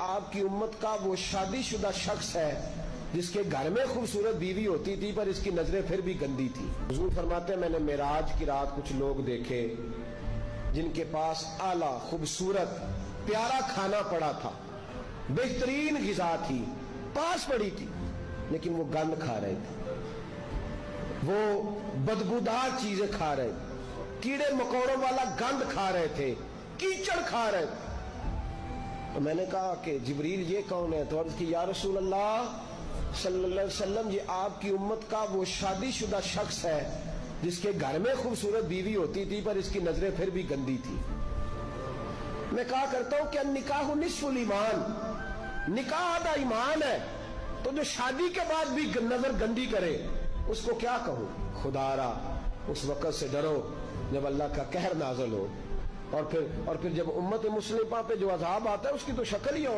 آپ کی امت کا وہ شادی شدہ شخص ہے جس کے گھر میں خوبصورت بیوی ہوتی تھی پر اس کی نظریں پھر بھی گندی تھی. حضور فرماتے ہیں میں نے معراج کی رات کچھ لوگ دیکھے جن کے پاس اعلیٰ خوبصورت پیارا کھانا پڑا تھا, بہترین غذا تھی پاس پڑی تھی, لیکن وہ گند کھا رہے تھے, وہ بدبودار چیزیں کھا رہے تھے, کیڑے مکوڑوں والا گند کھا رہے تھے, کیچڑ کھا رہے تھے. تو میں نے کہا کہ جبریل یہ کون ہے؟ تو عرض کی یا رسول اللہ صلی اللہ علیہ وسلم یہ آپ کی امت کا وہ شادی شدہ شخص ہے جس کے گھر میں خوبصورت بیوی ہوتی تھی پر اس کی نظریں پھر بھی گندی تھی. میں کہا کرتا ہوں کہ نکاح نصف الایمان, نکاح آدھا ایمان ہے, تو جو شادی کے بعد بھی نظر گندی کرے اس کو کیا کہوں؟ خدا را اس وقت سے ڈرو جب اللہ کا قہر نازل ہو, اور پھر جب امت مسلمہ پہ جو عذاب آتا ہے اس کی تو شکل ہی اور